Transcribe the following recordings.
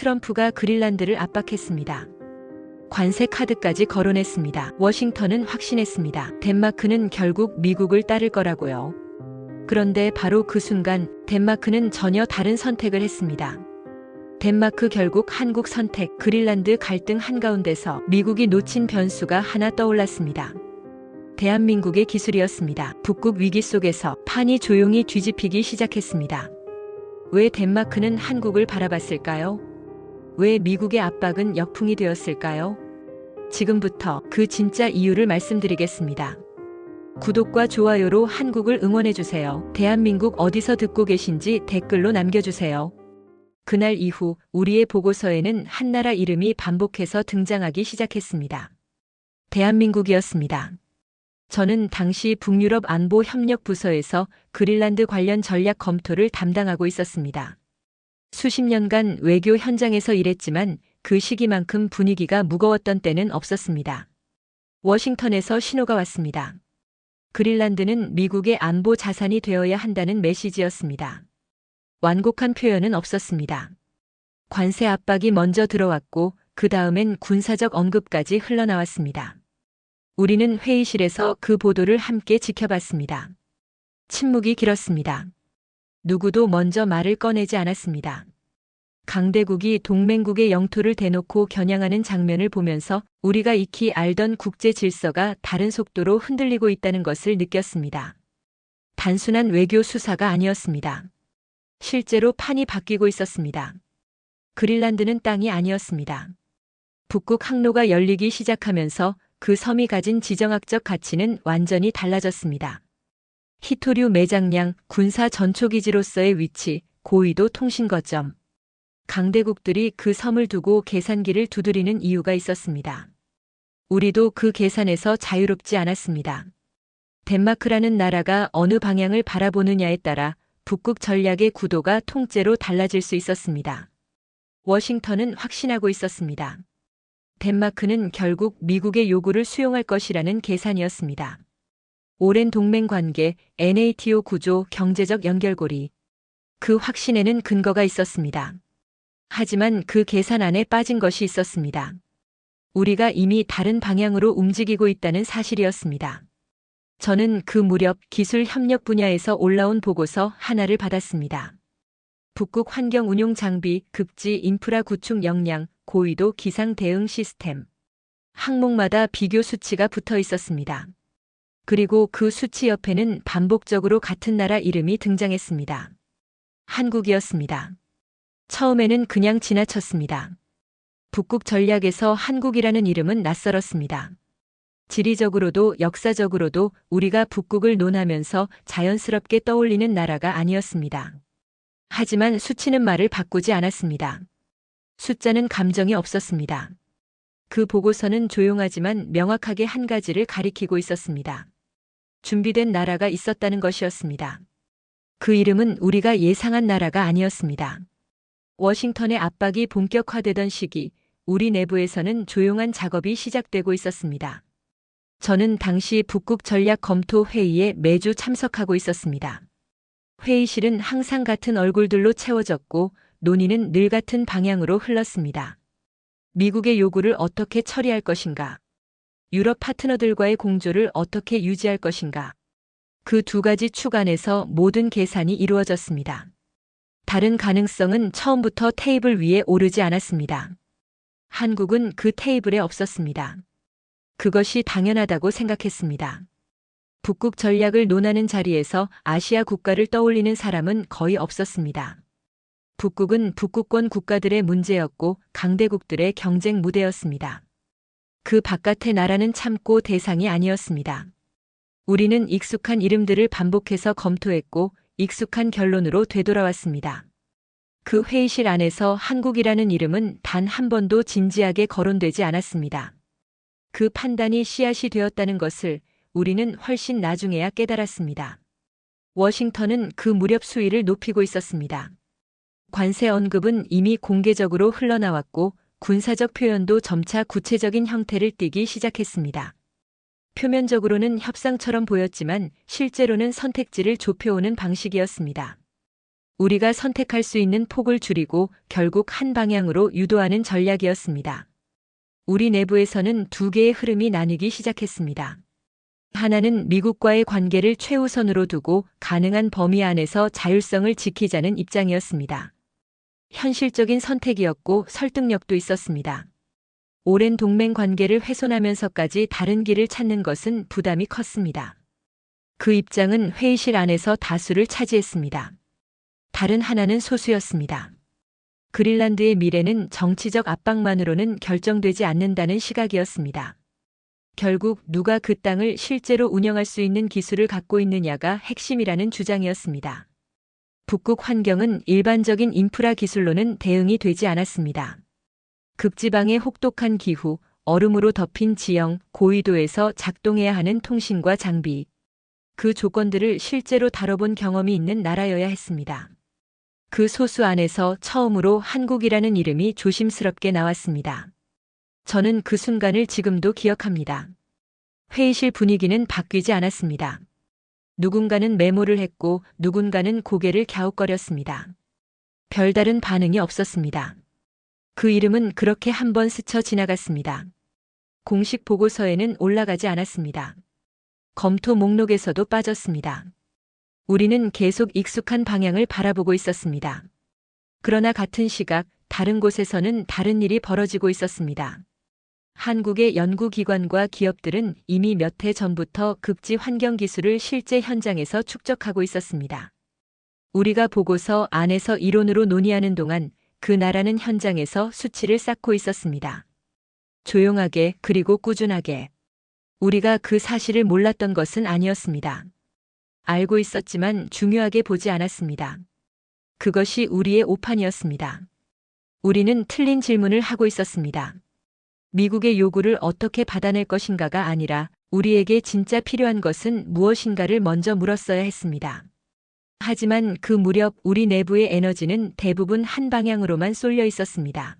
트럼프가 그린란드를 압박했습니다. 관세 카드까지 거론했습니다. 워싱턴은 확신했습니다. 덴마크는 결국 미국을 따를 거라고요. 그런데 바로 그 순간 덴마크는 전혀 다른 선택을 했습니다. 덴마크 결국 한국 선택, 그린란드 갈등 한가운데서 미국이 놓친 변수가 하나 떠올랐습니다. 대한민국의 기술이었습니다. 북극 위기 속에서 판이 조용히 뒤집히기 시작했습니다. 왜 덴마크는 한국을 바라봤을까요? 왜 미국의 압박은 역풍이 되었을까요? 지금부터 그 진짜 이유를 말씀드리겠습니다. 구독과 좋아요로 한국을 응원해주세요. 대한민국 어디서 듣고 계신지 댓글로 남겨주세요. 그날 이후 우리의 보고서에는 한나라 이름이 반복해서 등장하기 시작했습니다. 대한민국이었습니다. 저는 당시 북유럽 안보협력부서에서 그린란드 관련 전략 검토를 담당하고 있었습니다. 수십 년간 외교 현장에서 일했지만 그 시기만큼 분위기가 무거웠던 때는 없었습니다. 워싱턴에서 신호가 왔습니다. 그린란드는 미국의 안보 자산이 되어야 한다는 메시지였습니다. 완곡한 표현은 없었습니다. 관세 압박이 먼저 들어왔고 그 다음엔 군사적 언급까지 흘러나왔습니다. 우리는 회의실에서 그 보도를 함께 지켜봤습니다. 침묵이 길었습니다. 누구도 먼저 말을 꺼내지 않았습니다. 강대국이 동맹국의 영토를 대놓고 겨냥하는 장면을 보면서 우리가 익히 알던 국제 질서가 다른 속도로 흔들리고 있다는 것을 느꼈습니다. 단순한 외교 수사가 아니었습니다. 실제로 판이 바뀌고 있었습니다. 그린란드는 땅이 아니었습니다. 북극 항로가 열리기 시작하면서 그 섬이 가진 지정학적 가치는 완전히 달라졌습니다. 히토류 매장량, 군사 전초기지로서의 위치, 고위도 통신 거점. 강대국들이 그 섬을 두고 계산기를 두드리는 이유가 있었습니다. 우리도 그 계산에서 자유롭지 않았습니다. 덴마크라는 나라가 어느 방향을 바라보느냐에 따라 북극 전략의 구도가 통째로 달라질 수 있었습니다. 워싱턴은 확신하고 있었습니다. 덴마크는 결국 미국의 요구를 수용할 것이라는 계산이었습니다. 오랜 동맹 관계, NATO 구조, 경제적 연결고리. 그 확신에는 근거가 있었습니다. 하지만 그 계산 안에 빠진 것이 있었습니다. 우리가 이미 다른 방향으로 움직이고 있다는 사실이었습니다. 저는 그 무렵 기술 협력 분야에서 올라온 보고서 하나를 받았습니다. 북극 환경 운용 장비, 극지 인프라 구축 역량, 고위도 기상 대응 시스템. 항목마다 비교 수치가 붙어 있었습니다. 그리고 그 수치 옆에는 반복적으로 같은 나라 이름이 등장했습니다. 한국이었습니다. 처음에는 그냥 지나쳤습니다. 북극 전략에서 한국이라는 이름은 낯설었습니다. 지리적으로도 역사적으로도 우리가 북극을 논하면서 자연스럽게 떠올리는 나라가 아니었습니다. 하지만 수치는 말을 바꾸지 않았습니다. 숫자는 감정이 없었습니다. 그 보고서는 조용하지만 명확하게 한 가지를 가리키고 있었습니다. 준비된 나라가 있었다는 것이었습니다. 그 이름은 우리가 예상한 나라가 아니었습니다. 워싱턴의 압박이 본격화되던 시기, 우리 내부에서는 조용한 작업이 시작되고 있었습니다. 저는 당시 북극 전략 검토 회의에 매주 참석하고 있었습니다. 회의실은 항상 같은 얼굴들로 채워졌고 논의는 늘 같은 방향으로 흘렀습니다. 미국의 요구를 어떻게 처리할 것인가? 유럽 파트너들과의 공조를 어떻게 유지할 것인가? 그 두 가지 축 안에서 모든 계산이 이루어졌습니다. 다른 가능성은 처음부터 테이블 위에 오르지 않았습니다. 한국은 그 테이블에 없었습니다. 그것이 당연하다고 생각했습니다. 북극 전략을 논하는 자리에서 아시아 국가를 떠올리는 사람은 거의 없었습니다. 북극은 북극권 국가들의 문제였고 강대국들의 경쟁 무대였습니다. 그 바깥의 나라는 참고 대상이 아니었습니다. 우리는 익숙한 이름들을 반복해서 검토했고 익숙한 결론으로 되돌아왔습니다. 그 회의실 안에서 한국이라는 이름은 단 한 번도 진지하게 거론되지 않았습니다. 그 판단이 씨앗이 되었다는 것을 우리는 훨씬 나중에야 깨달았습니다. 워싱턴은 그 무렵 수위를 높이고 있었습니다. 관세 언급은 이미 공개적으로 흘러나왔고 군사적 표현도 점차 구체적인 형태를 띠기 시작했습니다. 표면적으로는 협상처럼 보였지만 실제로는 선택지를 좁혀오는 방식이었습니다. 우리가 선택할 수 있는 폭을 줄이고 결국 한 방향으로 유도하는 전략이었습니다. 우리 내부에서는 두 개의 흐름이 나뉘기 시작했습니다. 하나는 미국과의 관계를 최우선으로 두고 가능한 범위 안에서 자율성을 지키자는 입장이었습니다. 현실적인 선택이었고 설득력도 있었습니다. 오랜 동맹 관계를 훼손하면서까지 다른 길을 찾는 것은 부담이 컸습니다. 그 입장은 회의실 안에서 다수를 차지했습니다. 다른 하나는 소수였습니다. 그린란드의 미래는 정치적 압박만으로는 결정되지 않는다는 시각이었습니다. 결국 누가 그 땅을 실제로 운영할 수 있는 기술을 갖고 있느냐가 핵심이라는 주장이었습니다. 북극 환경은 일반적인 인프라 기술로는 대응이 되지 않았습니다. 극지방의 혹독한 기후, 얼음으로 덮인 지형, 고위도에서 작동해야 하는 통신과 장비, 그 조건들을 실제로 다뤄본 경험이 있는 나라여야 했습니다. 그 소수 안에서 처음으로 한국이라는 이름이 조심스럽게 나왔습니다. 저는 그 순간을 지금도 기억합니다. 회의실 분위기는 바뀌지 않았습니다. 누군가는 메모를 했고 누군가는 고개를 갸웃거렸습니다. 별다른 반응이 없었습니다. 그 이름은 그렇게 한번 스쳐 지나갔습니다. 공식 보고서에는 올라가지 않았습니다. 검토 목록에서도 빠졌습니다. 우리는 계속 익숙한 방향을 바라보고 있었습니다. 그러나 같은 시각 다른 곳에서는 다른 일이 벌어지고 있었습니다. 한국의 연구기관과 기업들은 이미 몇 해 전부터 극지 환경 기술을 실제 현장에서 축적하고 있었습니다. 우리가 보고서 안에서 이론으로 논의하는 동안 그 나라는 현장에서 수치를 쌓고 있었습니다. 조용하게 그리고 꾸준하게. 우리가 그 사실을 몰랐던 것은 아니었습니다. 알고 있었지만 중요하게 보지 않았습니다. 그것이 우리의 오판이었습니다. 우리는 틀린 질문을 하고 있었습니다. 미국의 요구를 어떻게 받아낼 것인가가 아니라 우리에게 진짜 필요한 것은 무엇인가를 먼저 물었어야 했습니다. 하지만 그 무렵 우리 내부의 에너지는 대부분 한 방향으로만 쏠려 있었습니다.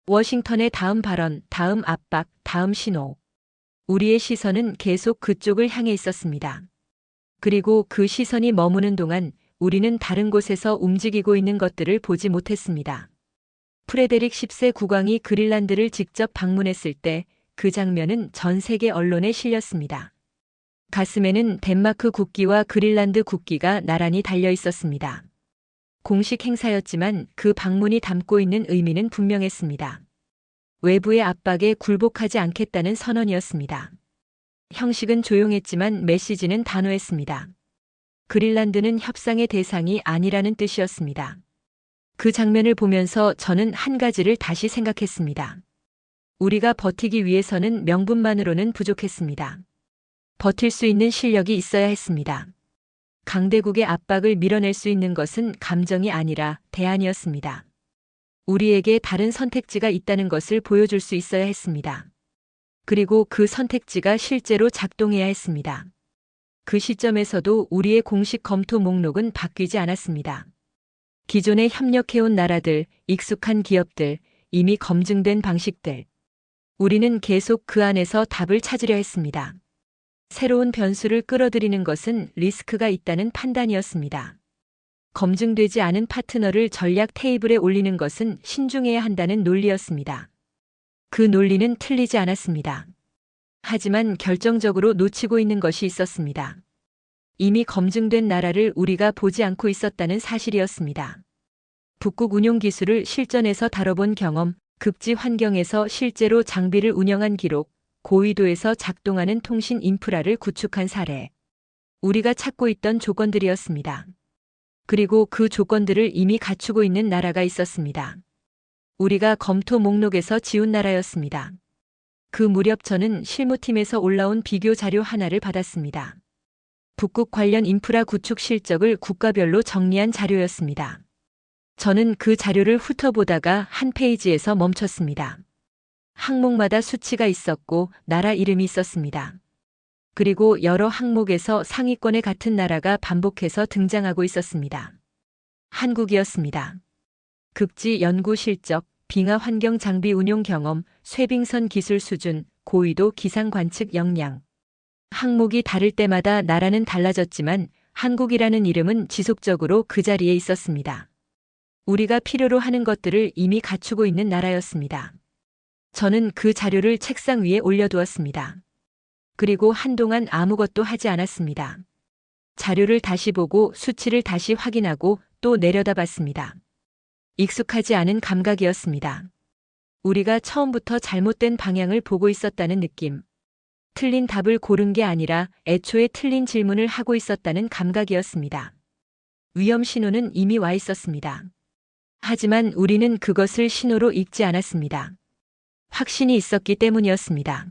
워싱턴의 다음 발언, 다음 압박, 다음 신호. 우리의 시선은 계속 그쪽을 향해 있었습니다. 그리고 그 시선이 머무는 동안 우리는 다른 곳에서 움직이고 있는 것들을 보지 못했습니다. 프레데릭 10세 국왕이 그린란드를 직접 방문했을 때 그 장면은 전 세계 언론에 실렸습니다. 가슴에는 덴마크 국기와 그린란드 국기가 나란히 달려 있었습니다. 공식 행사였지만 그 방문이 담고 있는 의미는 분명했습니다. 외부의 압박에 굴복하지 않겠다는 선언이었습니다. 형식은 조용했지만 메시지는 단호했습니다. 그린란드는 협상의 대상이 아니라는 뜻이었습니다. 그 장면을 보면서 저는 한 가지를 다시 생각했습니다. 우리가 버티기 위해서는 명분만으로는 부족했습니다. 버틸 수 있는 실력이 있어야 했습니다. 강대국의 압박을 밀어낼 수 있는 것은 감정이 아니라 대안이었습니다. 우리에게 다른 선택지가 있다는 것을 보여줄 수 있어야 했습니다. 그리고 그 선택지가 실제로 작동해야 했습니다. 그 시점에서도 우리의 공식 검토 목록은 바뀌지 않았습니다. 기존에 협력해온 나라들, 익숙한 기업들, 이미 검증된 방식들. 우리는 계속 그 안에서 답을 찾으려 했습니다. 새로운 변수를 끌어들이는 것은 리스크가 있다는 판단이었습니다. 검증되지 않은 파트너를 전략 테이블에 올리는 것은 신중해야 한다는 논리였습니다. 그 논리는 틀리지 않았습니다. 하지만 결정적으로 놓치고 있는 것이 있었습니다. 이미 검증된 나라를 우리가 보지 않고 있었다는 사실이었습니다. 북극 운용 기술을 실전에서 다뤄본 경험, 극지 환경에서 실제로 장비를 운영한 기록, 고위도에서 작동하는 통신 인프라를 구축한 사례. 우리가 찾고 있던 조건들이었습니다. 그리고 그 조건들을 이미 갖추고 있는 나라가 있었습니다. 우리가 검토 목록에서 지운 나라였습니다. 그 무렵 저는 실무팀에서 올라온 비교 자료 하나를 받았습니다. 북극 관련 인프라 구축 실적을 국가별로 정리한 자료였습니다. 저는 그 자료를 훑어보다가 한 페이지에서 멈췄습니다. 항목마다 수치가 있었고 나라 이름이 있었습니다. 그리고 여러 항목에서 상위권의 같은 나라가 반복해서 등장하고 있었습니다. 한국이었습니다. 극지 연구 실적, 빙하 환경 장비 운용 경험, 쇠빙선 기술 수준, 고위도 기상 관측 역량. 항목이 다를 때마다 나라는 달라졌지만 한국이라는 이름은 지속적으로 그 자리에 있었습니다. 우리가 필요로 하는 것들을 이미 갖추고 있는 나라였습니다. 저는 그 자료를 책상 위에 올려두었습니다. 그리고 한동안 아무것도 하지 않았습니다. 자료를 다시 보고 수치를 다시 확인하고 또 내려다봤습니다. 익숙하지 않은 감각이었습니다. 우리가 처음부터 잘못된 방향을 보고 있었다는 느낌. 틀린 답을 고른 게 아니라 애초에 틀린 질문을 하고 있었다는 감각이었습니다. 위험 신호는 이미 와 있었습니다. 하지만 우리는 그것을 신호로 읽지 않았습니다. 확신이 있었기 때문이었습니다.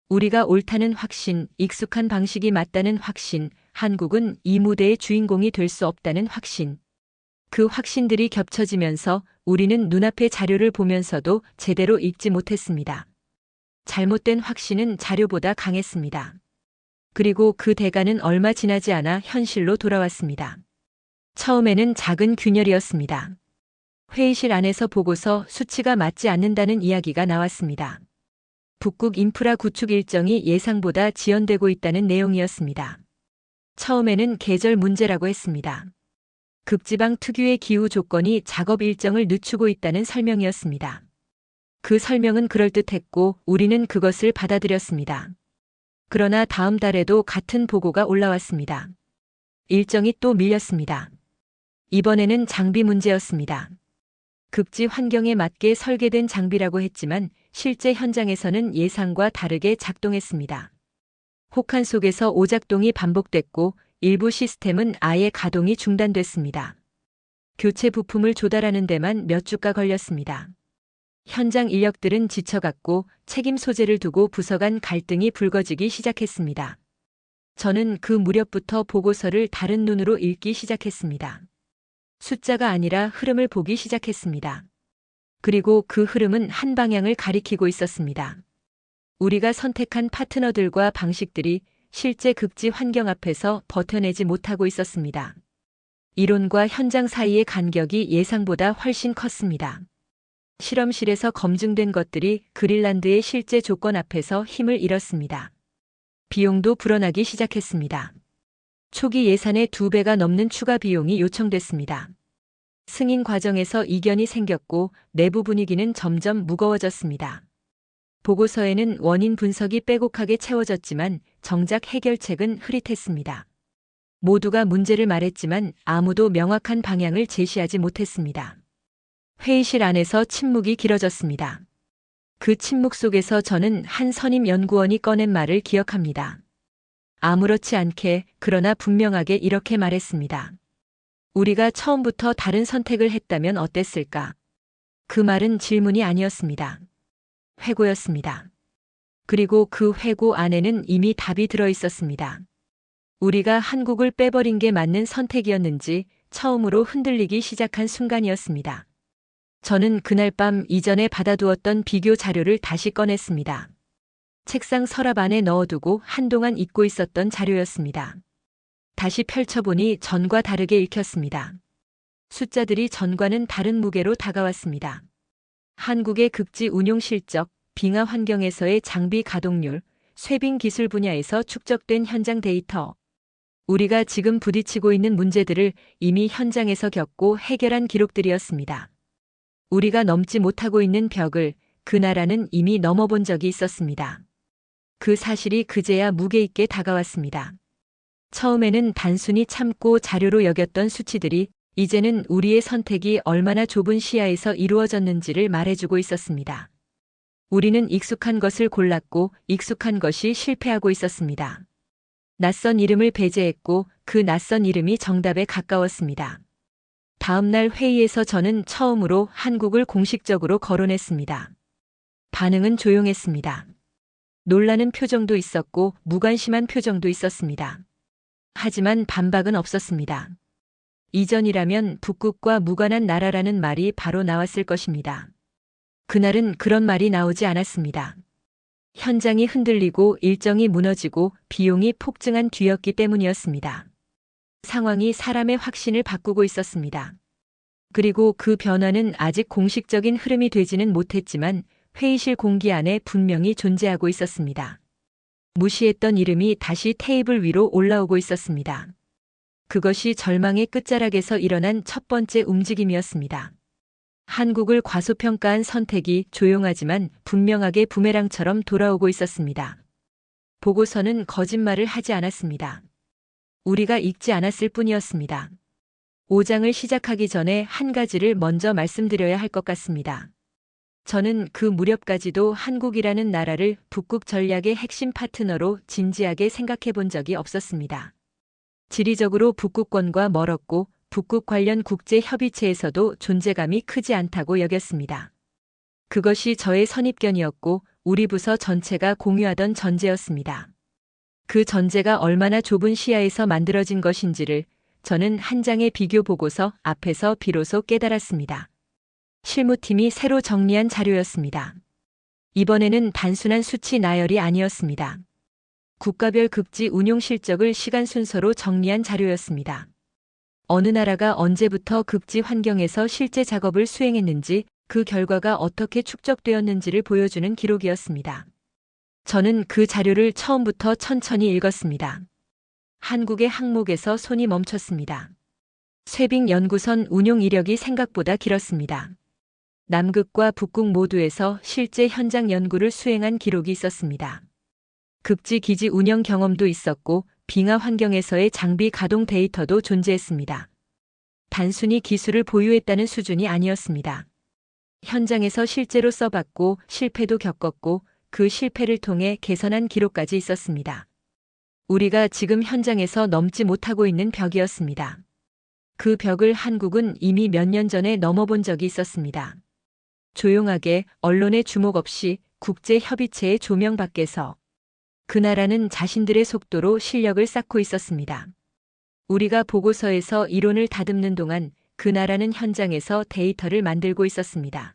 우리가 옳다는 확신, 익숙한 방식이 맞다는 확신, 한국은 이 무대의 주인공이 될 수 없다는 확신. 그 확신들이 겹쳐지면서 우리는 눈앞의 자료를 보면서도 제대로 읽지 못했습니다. 잘못된 확신은 자료보다 강했습니다. 그리고 그 대가는 얼마 지나지 않아 현실로 돌아왔습니다. 처음에는 작은 균열이었습니다. 회의실 안에서 보고서 수치가 맞지 않는다는 이야기가 나왔습니다. 북극 인프라 구축 일정이 예상보다 지연되고 있다는 내용이었습니다. 처음에는 계절 문제라고 했습니다. 극지방 특유의 기후 조건이 작업 일정을 늦추고 있다는 설명이었습니다. 그 설명은 그럴듯했고 우리는 그것을 받아들였습니다. 그러나 다음 달에도 같은 보고가 올라왔습니다. 일정이 또 밀렸습니다. 이번에는 장비 문제였습니다. 극지 환경에 맞게 설계된 장비라고 했지만 실제 현장에서는 예상과 다르게 작동했습니다. 혹한 속에서 오작동이 반복됐고 일부 시스템은 아예 가동이 중단됐습니다. 교체 부품을 조달하는 데만 몇 주가 걸렸습니다. 현장 인력들은 지쳐갔고 책임 소재를 두고 부서 간 갈등이 불거지기 시작했습니다. 저는 그 무렵부터 보고서를 다른 눈으로 읽기 시작했습니다. 숫자가 아니라 흐름을 보기 시작했습니다. 그리고 그 흐름은 한 방향을 가리키고 있었습니다. 우리가 선택한 파트너들과 방식들이 실제 극지 환경 앞에서 버텨내지 못하고 있었습니다. 이론과 현장 사이의 간격이 예상보다 훨씬 컸습니다. 실험실에서 검증된 것들이 그린란드의 실제 조건 앞에서 힘을 잃었습니다. 비용도 불어나기 시작했습니다. 초기 예산의 2배가 넘는 추가 비용이 요청됐습니다. 승인 과정에서 이견이 생겼고 내부 분위기는 점점 무거워졌습니다. 보고서에는 원인 분석이 빼곡하게 채워졌지만 정작 해결책은 흐릿했습니다. 모두가 문제를 말했지만 아무도 명확한 방향을 제시하지 못했습니다. 회의실 안에서 침묵이 길어졌습니다. 그 침묵 속에서 저는 한 선임 연구원이 꺼낸 말을 기억합니다. 아무렇지 않게 그러나 분명하게 이렇게 말했습니다. 우리가 처음부터 다른 선택을 했다면 어땠을까? 그 말은 질문이 아니었습니다. 회고였습니다. 그리고 그 회고 안에는 이미 답이 들어 있었습니다. 우리가 한국을 빼버린 게 맞는 선택이었는지 처음으로 흔들리기 시작한 순간이었습니다. 저는 그날 밤 이전에 받아두었던 비교 자료를 다시 꺼냈습니다. 책상 서랍 안에 넣어두고 한동안 잊고 있었던 자료였습니다. 다시 펼쳐보니 전과 다르게 읽혔습니다. 숫자들이 전과는 다른 무게로 다가왔습니다. 한국의 극지 운용 실적, 빙하 환경에서의 장비 가동률, 쇠빙 기술 분야에서 축적된 현장 데이터. 우리가 지금 부딪히고 있는 문제들을 이미 현장에서 겪고 해결한 기록들이었습니다. 우리가 넘지 못하고 있는 벽을 그 나라는 이미 넘어본 적이 있었습니다. 그 사실이 그제야 무게 있게 다가왔습니다. 처음에는 단순히 참고 자료로 여겼던 수치들이 이제는 우리의 선택이 얼마나 좁은 시야에서 이루어졌는지를 말해주고 있었습니다. 우리는 익숙한 것을 골랐고 익숙한 것이 실패하고 있었습니다. 낯선 이름을 배제했고 그 낯선 이름이 정답에 가까웠습니다. 다음 날 회의에서 저는 처음으로 한국을 공식적으로 거론했습니다. 반응은 조용했습니다. 놀라는 표정도 있었고 무관심한 표정도 있었습니다. 하지만 반박은 없었습니다. 이전이라면 북극과 무관한 나라라는 말이 바로 나왔을 것입니다. 그날은 그런 말이 나오지 않았습니다. 현장이 흔들리고 일정이 무너지고 비용이 폭증한 뒤였기 때문이었습니다. 상황이 사람의 확신을 바꾸고 있었습니다. 그리고 그 변화는 아직 공식적인 흐름이 되지는 못했지만 회의실 공기 안에 분명히 존재하고 있었습니다. 무시했던 이름이 다시 테이블 위로 올라오고 있었습니다. 그것이 절망의 끝자락에서 일어난 첫 번째 움직임이었습니다. 한국을 과소평가한 선택이 조용하지만 분명하게 부메랑처럼 돌아오고 있었습니다. 보고서는 거짓말을 하지 않았습니다. 우리가 읽지 않았을 뿐이었습니다. 5장을 시작하기 전에 한 가지를 먼저 말씀드려야 할 것 같습니다. 저는 그 무렵까지도 한국이라는 나라를 북극 전략의 핵심 파트너로 진지하게 생각해 본 적이 없었습니다. 지리적으로 북극권과 멀었고 북극 관련 국제 협의체에서도 존재감이 크지 않다고 여겼습니다. 그것이 저의 선입견이었고 우리 부서 전체가 공유하던 전제였습니다. 그 전제가 얼마나 좁은 시야에서 만들어진 것인지를 저는 한 장의 비교 보고서 앞에서 비로소 깨달았습니다. 실무팀이 새로 정리한 자료였습니다. 이번에는 단순한 수치 나열이 아니었습니다. 국가별 극지 운용 실적을 시간 순서로 정리한 자료였습니다. 어느 나라가 언제부터 극지 환경에서 실제 작업을 수행했는지, 그 결과가 어떻게 축적되었는지를 보여주는 기록이었습니다. 저는 그 자료를 처음부터 천천히 읽었습니다. 한국의 항목에서 손이 멈췄습니다. 쇠빙 연구선 운용 이력이 생각보다 길었습니다. 남극과 북극 모두에서 실제 현장 연구를 수행한 기록이 있었습니다. 극지 기지 운영 경험도 있었고 빙하 환경에서의 장비 가동 데이터도 존재했습니다. 단순히 기술을 보유했다는 수준이 아니었습니다. 현장에서 실제로 써봤고 실패도 겪었고 그 실패를 통해 개선한 기록까지 있었습니다. 우리가 지금 현장에서 넘지 못하고 있는 벽이었습니다. 그 벽을 한국은 이미 몇 년 전에 넘어본 적이 있었습니다. 조용하게 언론의 주목 없이 국제 협의체의 조명 밖에서 그 나라는 자신들의 속도로 실력을 쌓고 있었습니다. 우리가 보고서에서 이론을 다듬는 동안 그 나라는 현장에서 데이터를 만들고 있었습니다.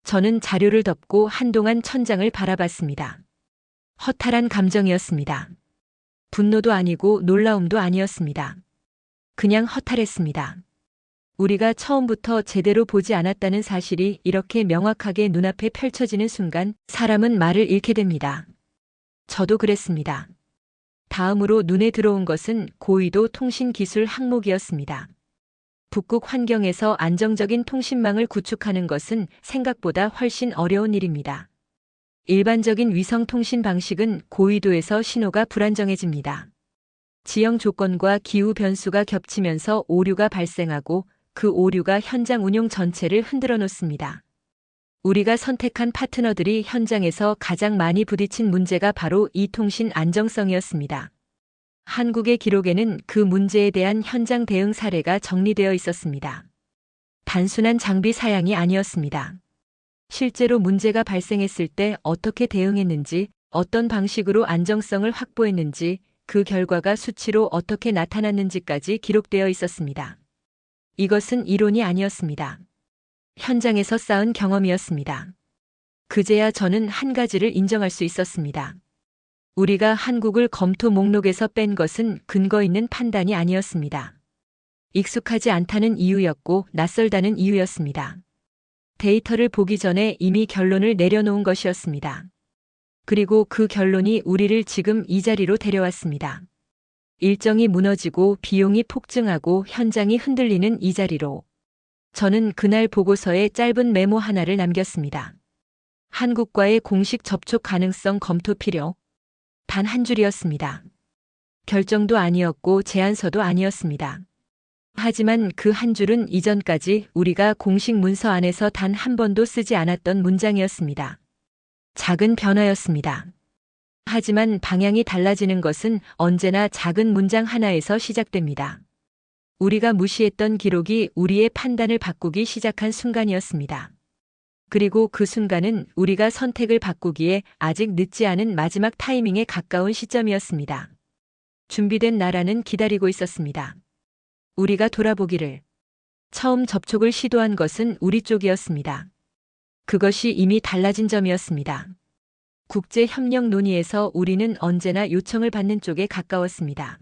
저는 자료를 덮고 한동안 천장을 바라봤습니다. 허탈한 감정이었습니다. 분노도 아니고 놀라움도 아니었습니다. 그냥 허탈했습니다. 우리가 처음부터 제대로 보지 않았다는 사실이 이렇게 명확하게 눈앞에 펼쳐지는 순간 사람은 말을 잃게 됩니다. 저도 그랬습니다. 다음으로 눈에 들어온 것은 고위도 통신기술 항목이었습니다. 북극 환경에서 안정적인 통신망을 구축하는 것은 생각보다 훨씬 어려운 일입니다. 일반적인 위성 통신 방식은 고위도에서 신호가 불안정해집니다. 지형 조건과 기후 변수가 겹치면서 오류가 발생하고 그 오류가 현장 운용 전체를 흔들어 놓습니다. 우리가 선택한 파트너들이 현장에서 가장 많이 부딪힌 문제가 바로 이 통신 안정성이었습니다. 한국의 기록에는 그 문제에 대한 현장 대응 사례가 정리되어 있었습니다. 단순한 장비 사양이 아니었습니다. 실제로 문제가 발생했을 때 어떻게 대응했는지, 어떤 방식으로 안정성을 확보했는지, 그 결과가 수치로 어떻게 나타났는지까지 기록되어 있었습니다. 이것은 이론이 아니었습니다. 현장에서 쌓은 경험이었습니다. 그제야 저는 한 가지를 인정할 수 있었습니다. 우리가 한국을 검토 목록에서 뺀 것은 근거 있는 판단이 아니었습니다. 익숙하지 않다는 이유였고 낯설다는 이유였습니다. 데이터를 보기 전에 이미 결론을 내려놓은 것이었습니다. 그리고 그 결론이 우리를 지금 이 자리로 데려왔습니다. 일정이 무너지고 비용이 폭증하고 현장이 흔들리는 이 자리로. 저는 그날 보고서에 짧은 메모 하나를 남겼습니다. 한국과의 공식 접촉 가능성 검토 필요. 단 한 줄이었습니다. 결정도 아니었고 제안서도 아니었습니다. 하지만 그 한 줄은 이전까지 우리가 공식 문서 안에서 단 한 번도 쓰지 않았던 문장이었습니다. 작은 변화였습니다. 하지만 방향이 달라지는 것은 언제나 작은 문장 하나에서 시작됩니다. 우리가 무시했던 기록이 우리의 판단을 바꾸기 시작한 순간이었습니다. 그리고 그 순간은 우리가 선택을 바꾸기에 아직 늦지 않은 마지막 타이밍에 가까운 시점이었습니다. 준비된 나라는 기다리고 있었습니다. 우리가 돌아보기를. 처음 접촉을 시도한 것은 우리 쪽이었습니다. 그것이 이미 달라진 점이었습니다. 국제협력 논의에서 우리는 언제나 요청을 받는 쪽에 가까웠습니다.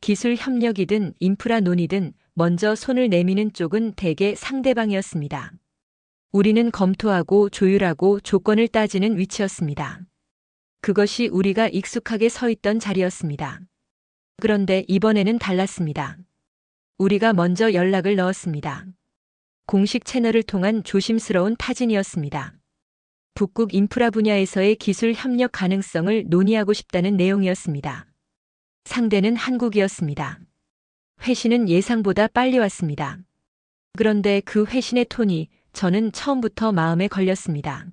기술 협력이든 인프라 논의든 먼저 손을 내미는 쪽은 대개 상대방이었습니다. 우리는 검토하고 조율하고 조건을 따지는 위치였습니다. 그것이 우리가 익숙하게 서 있던 자리였습니다. 그런데 이번에는 달랐습니다. 우리가 먼저 연락을 넣었습니다. 공식 채널을 통한 조심스러운 타진이었습니다. 북극 인프라 분야에서의 기술 협력 가능성을 논의하고 싶다는 내용이었습니다. 상대는 한국이었습니다. 회신은 예상보다 빨리 왔습니다. 그런데 그 회신의 톤이 저는 처음부터 마음에 걸렸습니다.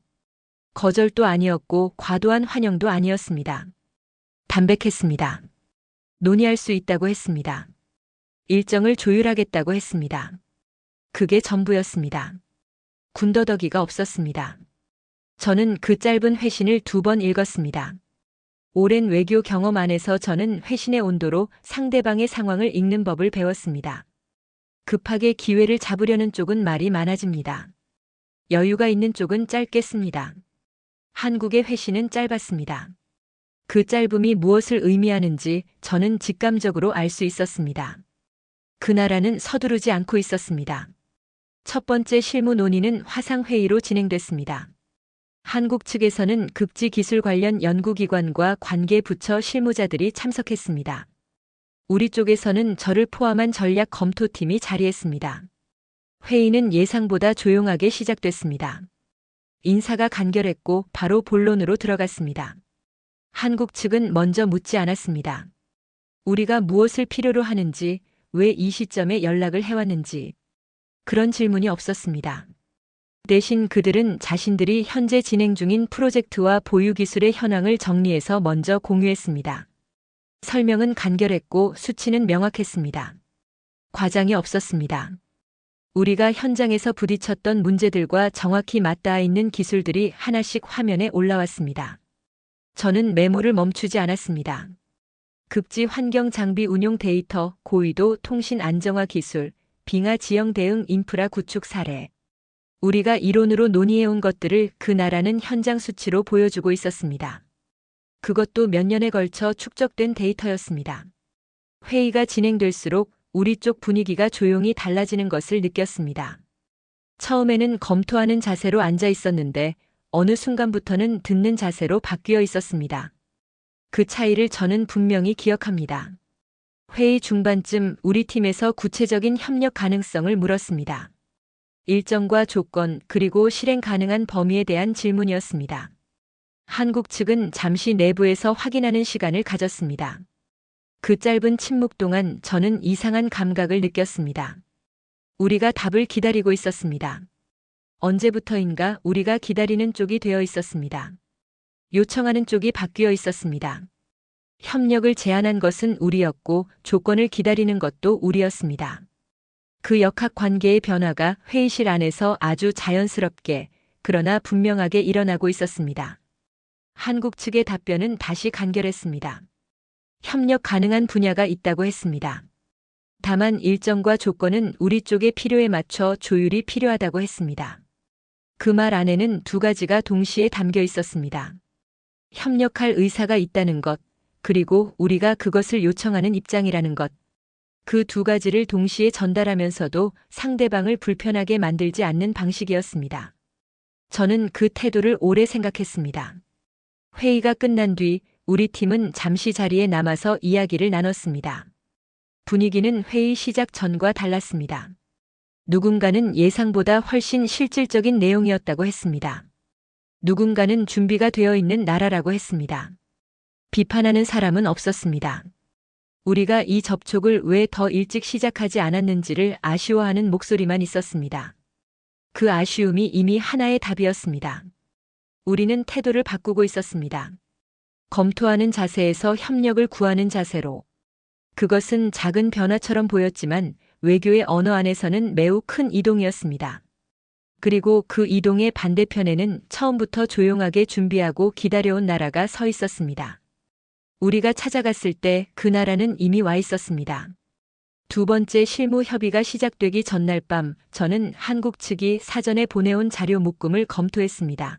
거절도 아니었고 과도한 환영도 아니었습니다. 담백했습니다. 논의할 수 있다고 했습니다. 일정을 조율하겠다고 했습니다. 그게 전부였습니다. 군더더기가 없었습니다. 저는 그 짧은 회신을 2번 읽었습니다. 오랜 외교 경험 안에서 저는 회신의 온도로 상대방의 상황을 읽는 법을 배웠습니다. 급하게 기회를 잡으려는 쪽은 말이 많아집니다. 여유가 있는 쪽은 짧게 씁니다. 한국의 회신은 짧았습니다. 그 짧음이 무엇을 의미하는지 저는 직감적으로 알 수 있었습니다. 그 나라는 서두르지 않고 있었습니다. 첫 번째 실무 논의는 화상회의로 진행됐습니다. 한국 측에서는 극지 기술 관련 연구기관과 관계 부처 실무자들이 참석했습니다. 우리 쪽에서는 저를 포함한 전략 검토팀이 자리했습니다. 회의는 예상보다 조용하게 시작됐습니다. 인사가 간결했고 바로 본론으로 들어갔습니다. 한국 측은 먼저 묻지 않았습니다. 우리가 무엇을 필요로 하는지, 왜 이 시점에 연락을 해왔는지 그런 질문이 없었습니다. 대신 그들은 자신들이 현재 진행 중인 프로젝트와 보유 기술의 현황을 정리해서 먼저 공유했습니다. 설명은 간결했고 수치는 명확했습니다. 과장이 없었습니다. 우리가 현장에서 부딪혔던 문제들과 정확히 맞닿아 있는 기술들이 하나씩 화면에 올라왔습니다. 저는 메모를 멈추지 않았습니다. 극지 환경 장비 운용 데이터, 고위도 통신 안정화 기술, 빙하 지형 대응 인프라 구축 사례. 우리가 이론으로 논의해온 것들을 그 나라는 현장 수치로 보여주고 있었습니다. 그것도 몇 년에 걸쳐 축적된 데이터였습니다. 회의가 진행될수록 우리 쪽 분위기가 조용히 달라지는 것을 느꼈습니다. 처음에는 검토하는 자세로 앉아 있었는데 어느 순간부터는 듣는 자세로 바뀌어 있었습니다. 그 차이를 저는 분명히 기억합니다. 회의 중반쯤 우리 팀에서 구체적인 협력 가능성을 물었습니다. 일정과 조건 그리고 실행 가능한 범위에 대한 질문이었습니다. 한국 측은 잠시 내부에서 확인하는 시간을 가졌습니다. 그 짧은 침묵 동안 저는 이상한 감각을 느꼈습니다. 우리가 답을 기다리고 있었습니다. 언제부터인가 우리가 기다리는 쪽이 되어 있었습니다. 요청하는 쪽이 바뀌어 있었습니다. 협력을 제안한 것은 우리였고 조건을 기다리는 것도 우리였습니다. 그 역학 관계의 변화가 회의실 안에서 아주 자연스럽게 그러나 분명하게 일어나고 있었습니다. 한국 측의 답변은 다시 간결했습니다. 협력 가능한 분야가 있다고 했습니다. 다만 일정과 조건은 우리 쪽의 필요에 맞춰 조율이 필요하다고 했습니다. 그 말 안에는 2가지가 동시에 담겨 있었습니다. 협력할 의사가 있다는 것, 그리고 우리가 그것을 요청하는 입장이라는 것. 그 2가지를 동시에 전달하면서도 상대방을 불편하게 만들지 않는 방식이었습니다. 저는 그 태도를 오래 생각했습니다. 회의가 끝난 뒤 우리 팀은 잠시 자리에 남아서 이야기를 나눴습니다. 분위기는 회의 시작 전과 달랐습니다. 누군가는 예상보다 훨씬 실질적인 내용이었다고 했습니다. 누군가는 준비가 되어 있는 나라라고 했습니다. 비판하는 사람은 없었습니다. 우리가 이 접촉을 왜 더 일찍 시작하지 않았는지를 아쉬워하는 목소리만 있었습니다. 그 아쉬움이 이미 하나의 답이었습니다. 우리는 태도를 바꾸고 있었습니다. 검토하는 자세에서 협력을 구하는 자세로. 그것은 작은 변화처럼 보였지만 외교의 언어 안에서는 매우 큰 이동이었습니다. 그리고 그 이동의 반대편에는 처음부터 조용하게 준비하고 기다려온 나라가 서 있었습니다. 우리가 찾아갔을 때 그 나라는 이미 와 있었습니다. 2번째 실무 협의가 시작되기 전날 밤 저는 한국 측이 사전에 보내온 자료 묶음을 검토했습니다.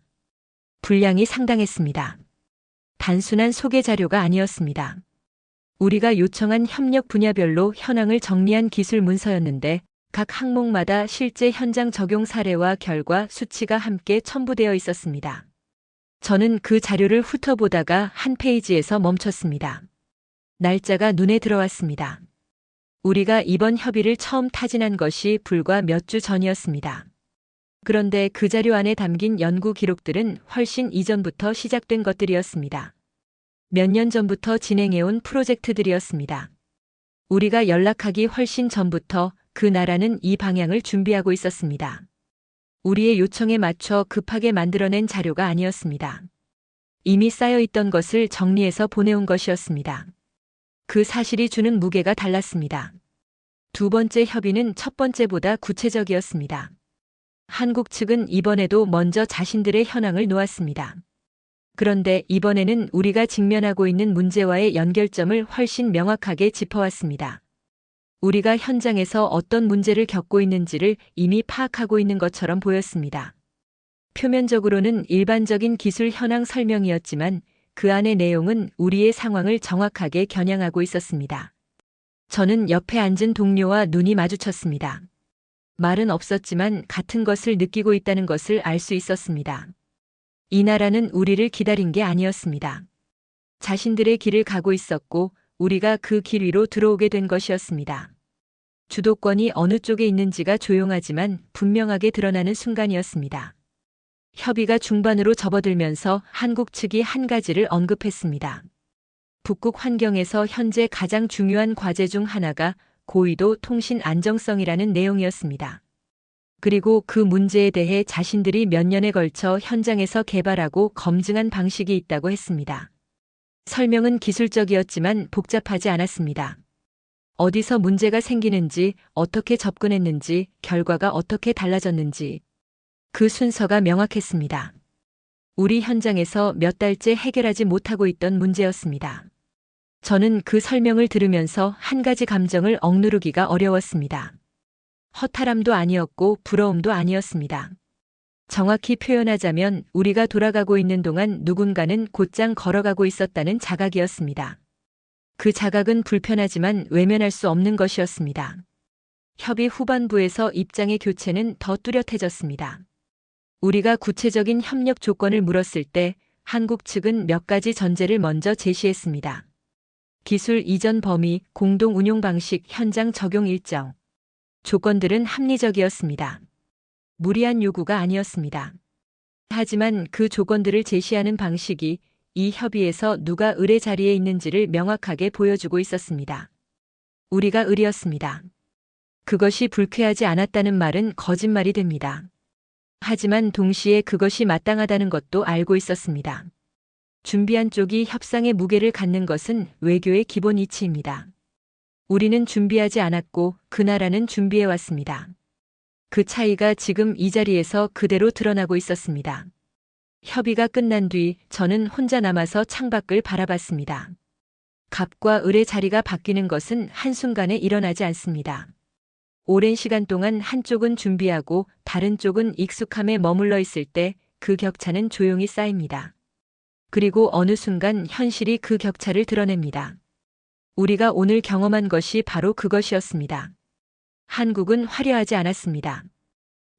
분량이 상당했습니다. 단순한 소개 자료가 아니었습니다. 우리가 요청한 협력 분야별로 현황을 정리한 기술 문서였는데 각 항목마다 실제 현장 적용 사례와 결과 수치가 함께 첨부되어 있었습니다. 저는 그 자료를 훑어보다가 한 페이지에서 멈췄습니다. 날짜가 눈에 들어왔습니다. 우리가 이번 협의를 처음 타진한 것이 불과 몇 주 전이었습니다. 그런데 그 자료 안에 담긴 연구 기록들은 훨씬 이전부터 시작된 것들이었습니다. 몇 년 전부터 진행해온 프로젝트들이었습니다. 우리가 연락하기 훨씬 전부터 그 나라는 이 방향을 준비하고 있었습니다. 우리의 요청에 맞춰 급하게 만들어낸 자료가 아니었습니다. 이미 쌓여있던 것을 정리해서 보내온 것이었습니다. 그 사실이 주는 무게가 달랐습니다. 두 번째 협의는 첫 번째보다 구체적이었습니다. 한국 측은 이번에도 먼저 자신들의 현황을 놓았습니다. 그런데 이번에는 우리가 직면하고 있는 문제와의 연결점을 훨씬 명확하게 짚어왔습니다. 우리가 현장에서 어떤 문제를 겪고 있는지를 이미 파악하고 있는 것처럼 보였습니다. 표면적으로는 일반적인 기술 현황 설명이었지만 그 안의 내용은 우리의 상황을 정확하게 겨냥하고 있었습니다. 저는 옆에 앉은 동료와 눈이 마주쳤습니다. 말은 없었지만 같은 것을 느끼고 있다는 것을 알 수 있었습니다. 이 나라는 우리를 기다린 게 아니었습니다. 자신들의 길을 가고 있었고 우리가 그 길 위로 들어오게 된 것이었습니다. 주도권이 어느 쪽에 있는지가 조용하지만 분명하게 드러나는 순간이었습니다. 협의가 중반으로 접어들면서 한국 측이 한 가지를 언급했습니다. 북극 환경에서 현재 가장 중요한 과제 중 하나가 고위도 통신 안정성이라는 내용이었습니다. 그리고 그 문제에 대해 자신들이 몇 년에 걸쳐 현장에서 개발하고 검증한 방식이 있다고 했습니다. 설명은 기술적이었지만 복잡하지 않았습니다. 어디서 문제가 생기는지, 어떻게 접근했는지, 결과가 어떻게 달라졌는지 그 순서가 명확했습니다. 우리 현장에서 몇 달째 해결하지 못하고 있던 문제였습니다. 저는 그 설명을 들으면서 한 가지 감정을 억누르기가 어려웠습니다. 허탈함도 아니었고 부러움도 아니었습니다. 정확히 표현하자면 우리가 돌아가고 있는 동안 누군가는 곧장 걸어가고 있었다는 자각이었습니다. 그 자각은 불편하지만 외면할 수 없는 것이었습니다. 협의 후반부에서 입장의 교체는 더 뚜렷해졌습니다. 우리가 구체적인 협력 조건을 물었을 때 한국 측은 몇 가지 전제를 먼저 제시했습니다. 기술 이전 범위, 공동 운용 방식, 현장 적용 일정. 조건들은 합리적이었습니다. 무리한 요구가 아니었습니다. 하지만 그 조건들을 제시하는 방식이 이 협의에서 누가 을의 자리에 있는지를 명확하게 보여주고 있었습니다. 우리가 을이었습니다. 그것이 불쾌하지 않았다는 말은 거짓말이 됩니다. 하지만 동시에 그것이 마땅하다는 것도 알고 있었습니다. 준비한 쪽이 협상의 무게를 갖는 것은 외교의 기본 이치입니다. 우리는 준비하지 않았고 그 나라는 준비해왔습니다. 그 차이가 지금 이 자리에서 그대로 드러나고 있었습니다. 협의가 끝난 뒤 저는 혼자 남아서 창밖을 바라봤습니다. 갑과 을의 자리가 바뀌는 것은 한순간에 일어나지 않습니다. 오랜 시간 동안 한쪽은 준비하고 다른 쪽은 익숙함에 머물러 있을 때 그 격차는 조용히 쌓입니다. 그리고 어느 순간 현실이 그 격차를 드러냅니다. 우리가 오늘 경험한 것이 바로 그것이었습니다. 한국은 화려하지 않았습니다.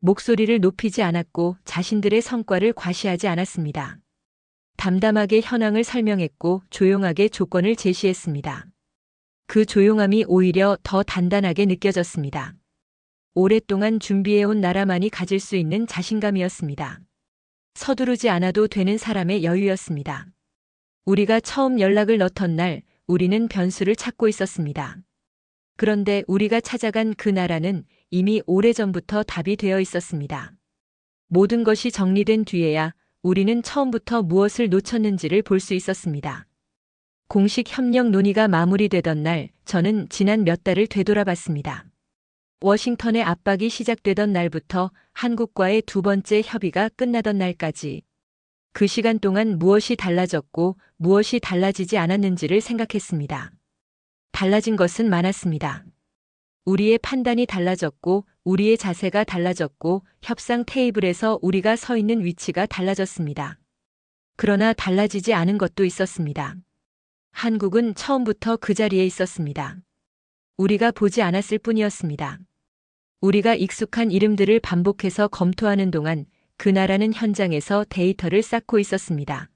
목소리를 높이지 않았고 자신들의 성과를 과시하지 않았습니다. 담담하게 현황을 설명했고 조용하게 조건을 제시했습니다. 그 조용함이 오히려 더 단단하게 느껴졌습니다. 오랫동안 준비해온 나라만이 가질 수 있는 자신감이었습니다. 서두르지 않아도 되는 사람의 여유였습니다. 우리가 처음 연락을 넣던 날 우리는 변수를 찾고 있었습니다. 그런데 우리가 찾아간 그 나라는 이미 오래전부터 답이 되어 있었습니다. 모든 것이 정리된 뒤에야 우리는 처음부터 무엇을 놓쳤는지를 볼 수 있었습니다. 공식 협력 논의가 마무리되던 날 저는 지난 몇 달을 되돌아봤습니다. 워싱턴의 압박이 시작되던 날부터 한국과의 두 번째 협의가 끝나던 날까지 그 시간 동안 무엇이 달라졌고 무엇이 달라지지 않았는지를 생각했습니다. 달라진 것은 많았습니다. 우리의 판단이 달라졌고 우리의 자세가 달라졌고 협상 테이블에서 우리가 서 있는 위치가 달라졌습니다. 그러나 달라지지 않은 것도 있었습니다. 한국은 처음부터 그 자리에 있었습니다. 우리가 보지 않았을 뿐이었습니다. 우리가 익숙한 이름들을 반복해서 검토하는 동안 그 나라는 현장에서 데이터를 쌓고 있었습니다.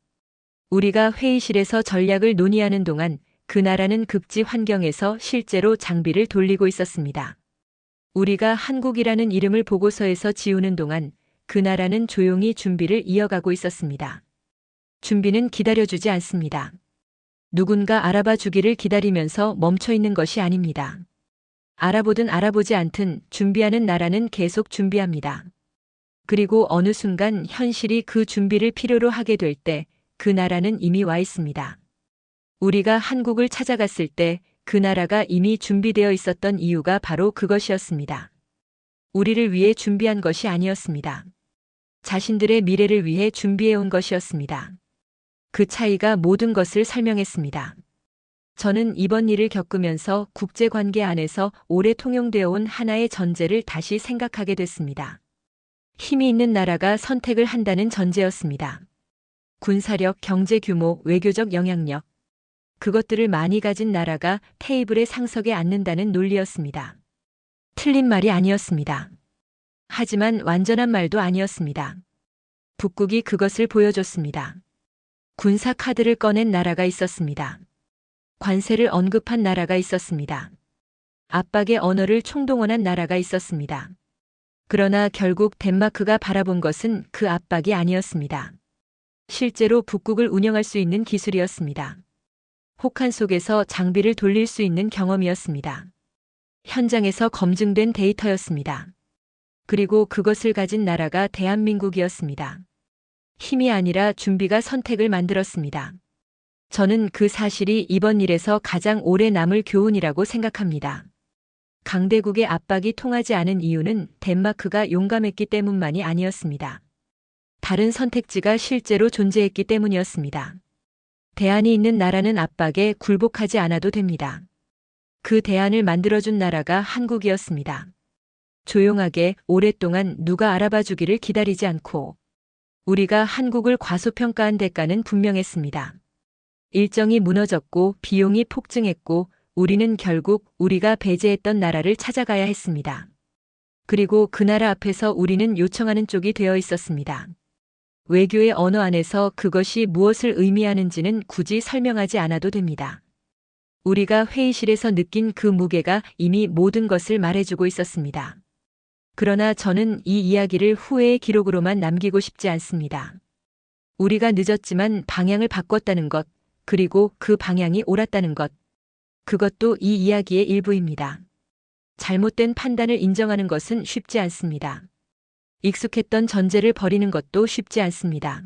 우리가 회의실에서 전략을 논의하는 동안 그 나라는 극지 환경에서 실제로 장비를 돌리고 있었습니다. 우리가 한국이라는 이름을 보고서에서 지우는 동안 그 나라는 조용히 준비를 이어가고 있었습니다. 준비는 기다려주지 않습니다. 누군가 알아봐 주기를 기다리면서 멈춰 있는 것이 아닙니다. 알아보든 알아보지 않든 준비하는 나라는 계속 준비합니다. 그리고 어느 순간 현실이 그 준비를 필요로 하게 될 때 그 나라는 이미 와 있습니다. 우리가 한국을 찾아갔을 때 그 나라가 이미 준비되어 있었던 이유가 바로 그것이었습니다. 우리를 위해 준비한 것이 아니었습니다. 자신들의 미래를 위해 준비해온 것이었습니다. 그 차이가 모든 것을 설명했습니다. 저는 이번 일을 겪으면서 국제관계 안에서 오래 통용되어 온 하나의 전제를 다시 생각하게 됐습니다. 힘이 있는 나라가 선택을 한다는 전제였습니다. 군사력, 경제 규모, 외교적 영향력. 그것들을 많이 가진 나라가 테이블의 상석에 앉는다는 논리였습니다. 틀린 말이 아니었습니다. 하지만 완전한 말도 아니었습니다. 북극이 그것을 보여줬습니다. 군사 카드를 꺼낸 나라가 있었습니다. 관세를 언급한 나라가 있었습니다. 압박의 언어를 총동원한 나라가 있었습니다. 그러나 결국 덴마크가 바라본 것은 그 압박이 아니었습니다. 실제로 북극을 운영할 수 있는 기술이었습니다. 혹한 속에서 장비를 돌릴 수 있는 경험이었습니다. 현장에서 검증된 데이터였습니다. 그리고 그것을 가진 나라가 대한민국이었습니다. 힘이 아니라 준비가 선택을 만들었습니다. 저는 그 사실이 이번 일에서 가장 오래 남을 교훈이라고 생각합니다. 강대국의 압박이 통하지 않은 이유는 덴마크가 용감했기 때문만이 아니었습니다. 다른 선택지가 실제로 존재했기 때문이었습니다. 대안이 있는 나라는 압박에 굴복하지 않아도 됩니다. 그 대안을 만들어준 나라가 한국이었습니다. 조용하게 오랫동안 누가 알아봐 주기를 기다리지 않고 우리가 한국을 과소평가한 대가는 분명했습니다. 일정이 무너졌고 비용이 폭증했고 우리는 결국 우리가 배제했던 나라를 찾아가야 했습니다. 그리고 그 나라 앞에서 우리는 요청하는 쪽이 되어 있었습니다. 외교의 언어 안에서 그것이 무엇을 의미하는지는 굳이 설명하지 않아도 됩니다. 우리가 회의실에서 느낀 그 무게가 이미 모든 것을 말해주고 있었습니다. 그러나 저는 이 이야기를 후회의 기록으로만 남기고 싶지 않습니다. 우리가 늦었지만 방향을 바꿨다는 것, 그리고 그 방향이 옳았다는 것, 그것도 이 이야기의 일부입니다. 잘못된 판단을 인정하는 것은 쉽지 않습니다. 익숙했던 전제를 버리는 것도 쉽지 않습니다.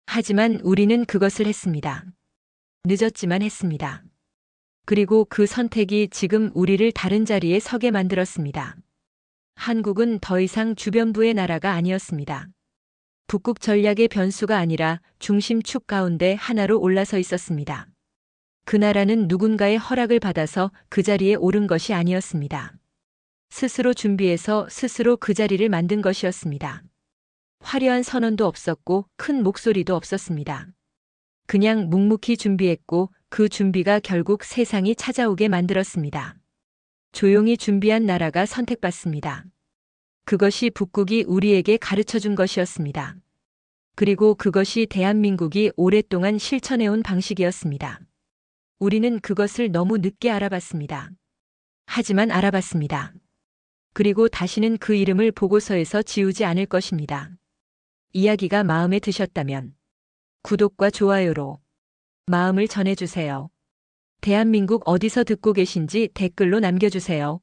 하지만 우리는 그것을 했습니다. 늦었지만 했습니다. 그리고 그 선택이 지금 우리를 다른 자리에 서게 만들었습니다. 한국은 더 이상 주변부의 나라가 아니었습니다. 북극 전략의 변수가 아니라 중심축 가운데 하나로 올라서 있었습니다. 그 나라는 누군가의 허락을 받아서 그 자리에 오른 것이 아니었습니다. 스스로 준비해서 스스로 그 자리를 만든 것이었습니다. 화려한 선언도 없었고 큰 목소리도 없었습니다. 그냥 묵묵히 준비했고 그 준비가 결국 세상이 찾아오게 만들었습니다. 조용히 준비한 나라가 선택받습니다. 그것이 북극이 우리에게 가르쳐준 것이었습니다. 그리고 그것이 대한민국이 오랫동안 실천해온 방식이었습니다. 우리는 그것을 너무 늦게 알아봤습니다. 하지만 알아봤습니다. 그리고 다시는 그 이름을 보고서에서 지우지 않을 것입니다. 이야기가 마음에 드셨다면 구독과 좋아요로 마음을 전해주세요. 대한민국 어디서 듣고 계신지 댓글로 남겨주세요.